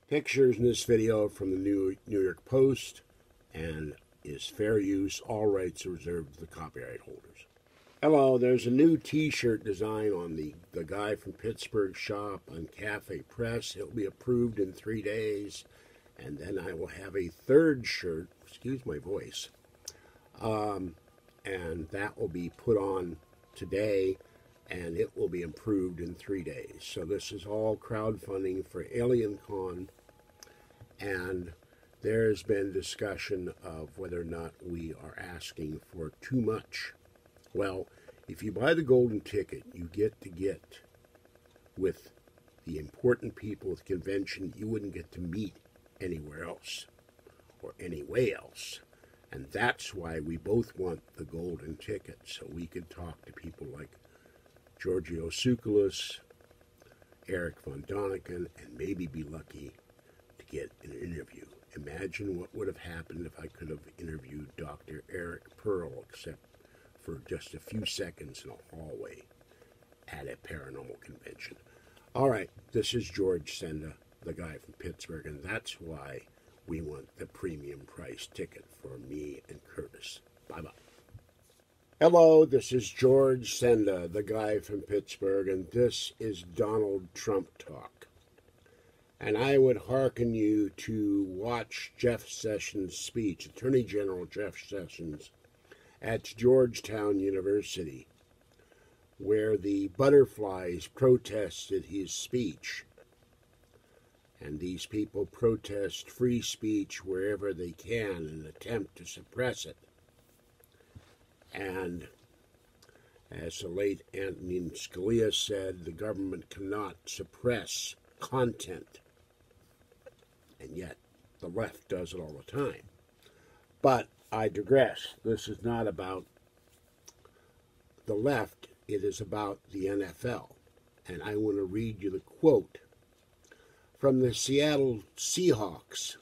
Pictures in this video from the New York Post and is fair use. All rights are reserved to the copyright holders. Hello, there's a new t-shirt design on the guy from Pittsburgh shop on Cafe Press. It'll be approved in 3 days. And then I will have a third shirt, excuse my voice, and that will be put on today, and it will be approved in 3 days. So this is all crowdfunding for AlienCon, and there's been discussion of whether or not we are asking for too much. Well, if you buy the golden ticket, you get with the important people at the convention you wouldn't get to meet anywhere else or anyway else. And that's why we both want the golden ticket, so we could talk to people like Giorgio Tsoukalos, Eric von Däniken, and maybe be lucky to get an interview. Imagine what would have happened if I could have interviewed Dr. Eric Pearl, except for just a few seconds in a hallway at a paranormal convention. All right, this is George Senda, the guy from Pittsburgh, and that's why we want the premium price ticket for me and Curtis. Bye-bye. Hello, this is George Senda, the guy from Pittsburgh, and this is Donald Trump talk. And I would hearken you to watch Jeff Sessions' speech, Attorney General Jeff Sessions, at Georgetown University, where the butterflies protested his speech. And these people protest free speech wherever they can and attempt to suppress it. And as the late Anthony Scalia said, the government cannot suppress content. And yet the left does it all the time. But I digress. This is not about the left. It is about the NFL. And I want to read you the quote from the Seattle Seahawks,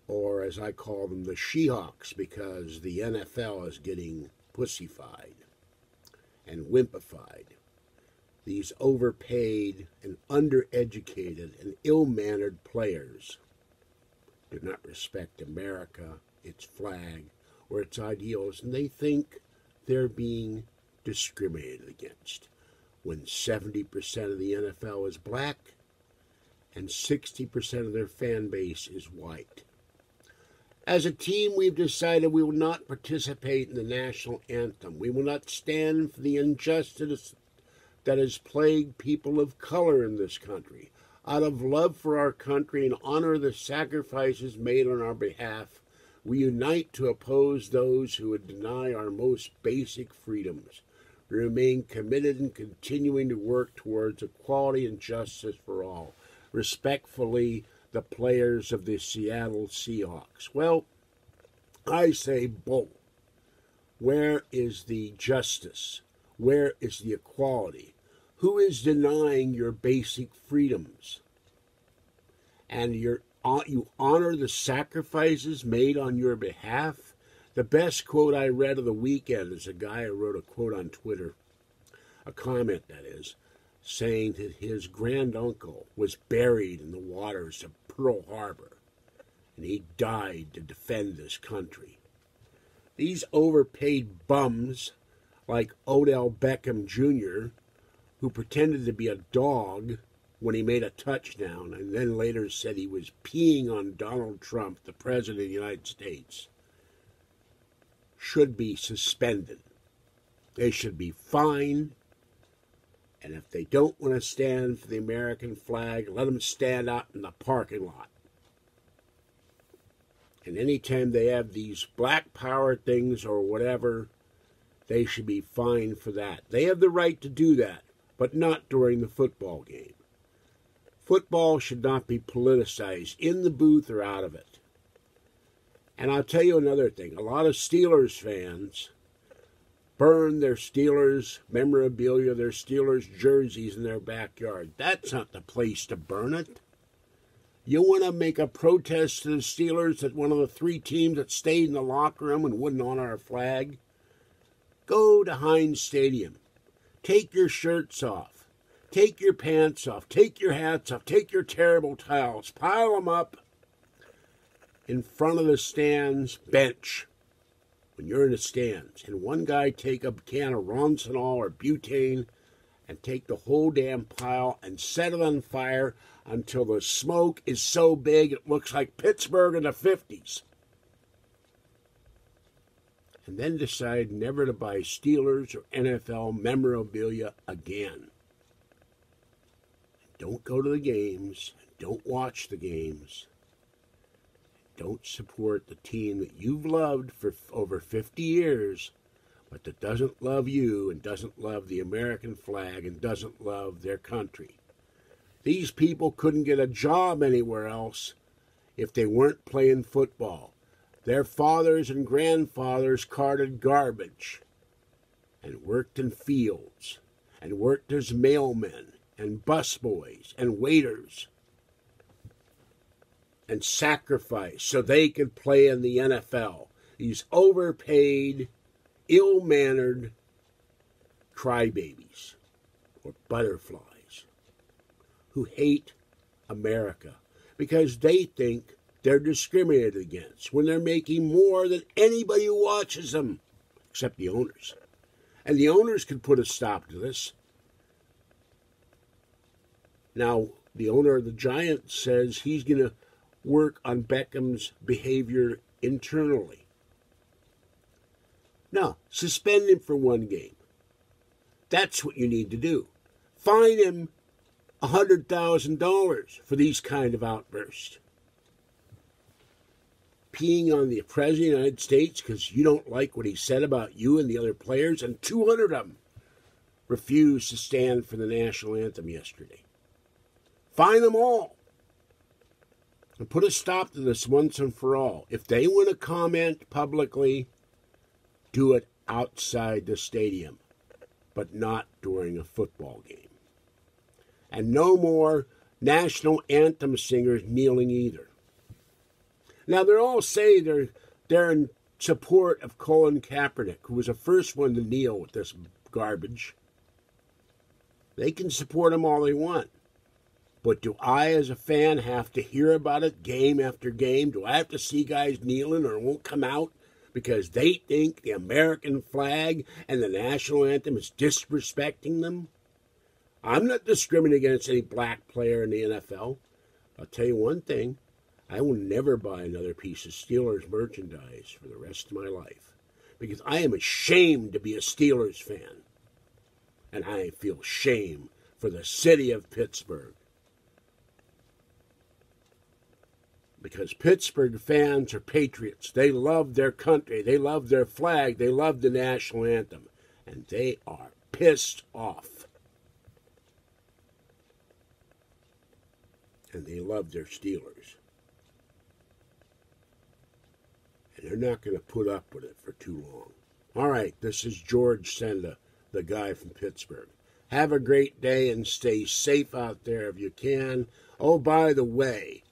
or as I call them, the She-Hawks, because the NFL is getting pussified and wimpified. These overpaid and undereducated and ill-mannered players do not respect America, its flag, or its ideals, and they think they're being discriminated against when 70% of the NFL is black and 60% of their fan base is white. As a team, we've decided we will not participate in the national anthem. We will not stand for the injustice that has plagued people of color in this country. Out of love for our country and honor the sacrifices made on our behalf, we unite to oppose those who would deny our most basic freedoms. We remain committed in continuing to work towards equality and justice for all. Respectfully, the players of the Seattle Seahawks. Well, I say bull. Where is the justice? Where is the equality? Who is denying your basic freedoms? And you honor the sacrifices made on your behalf? The best quote I read of the weekend is a guy who wrote a quote on Twitter, a comment that is, saying that his granduncle was buried in the waters of Pearl Harbor, and he died to defend this country. These overpaid bums, like Odell Beckham Jr., who pretended to be a dog when he made a touchdown, and then later said he was peeing on Donald Trump, the President of the United States, should be suspended. They should be fined. And if they don't want to stand for the American flag, let them stand out in the parking lot. And anytime they have these black power things or whatever, they should be fined for that. They have the right to do that, but not during the football game. Football should not be politicized, in the booth or out of it. And I'll tell you another thing. A lot of Steelers fans burn their Steelers memorabilia, their Steelers jerseys in their backyard. That's not the place to burn it. You want to make a protest to the Steelers, that one of the 3 teams that stayed in the locker room and wouldn't honor our flag? Go to Heinz Stadium. Take your shirts off. take your pants off, take your hats off, take your terrible towels, pile them up in front of the stands bench when you're in the stands. And one guy take a can of Ronsinol or butane and take the whole damn pile and set it on fire until the smoke is so big it looks like Pittsburgh in the 50s. And then decide never to buy Steelers or NFL memorabilia again. Don't go to the games. Don't watch the games. Don't support the team that you've loved for over 50 years, but that doesn't love you and doesn't love the American flag and doesn't love their country. These people couldn't get a job anywhere else if they weren't playing football. Their fathers and grandfathers carted garbage and worked in fields and worked as mailmen and busboys and waiters and sacrificed so they could play in the NFL. These overpaid, ill-mannered crybabies or butterflies who hate America because they think they're discriminated against when they're making more than anybody who watches them, except the owners. And the owners could put a stop to this. Now, the owner of the Giants says he's going to work on Beckham's behavior internally. No, suspend him for one game. That's what you need to do. Fine him $100,000 for these kind of outbursts. Peeing on the President of the United States because you don't like what he said about you and the other players, and 200 of them refused to stand for the national anthem yesterday. Fine them all. And put a stop to this once and for all. If they want to comment publicly, do it outside the stadium, but not during a football game. And no more national anthem singers kneeling either. Now, they all say they're in support of Colin Kaepernick, who was the first one to kneel with this garbage. They can support him all they want. But do I, as a fan, have to hear about it game after game? Do I have to see guys kneeling or it won't come out because they think the American flag and the national anthem is disrespecting them? I'm not discriminating against any black player in the NFL. I'll tell you one thing. I will never buy another piece of Steelers merchandise for the rest of my life because I am ashamed to be a Steelers fan. And I feel shame for the city of Pittsburgh. Because Pittsburgh fans are patriots. They love their country. They love their flag. They love the national anthem. And they are pissed off. And they love their Steelers. And they're not going to put up with it for too long. All right, this is George Senda, the guy from Pittsburgh. Have a great day and stay safe out there if you can. Oh, by the way,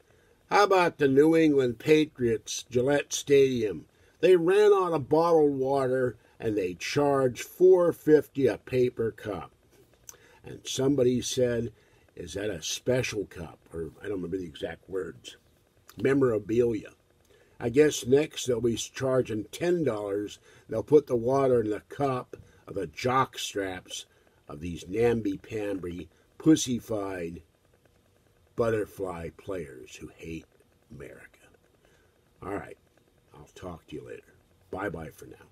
how about the New England Patriots, Gillette Stadium? They ran out of bottled water and they charged $4.50 a paper cup. And somebody said, is that a special cup? Or I don't remember the exact words. Memorabilia. I guess next they'll be charging $10. They'll put the water in the cup of the jock straps of these namby-pamby, pussified butterfly players who hate America. All right, I'll talk to you later. Bye-bye for now.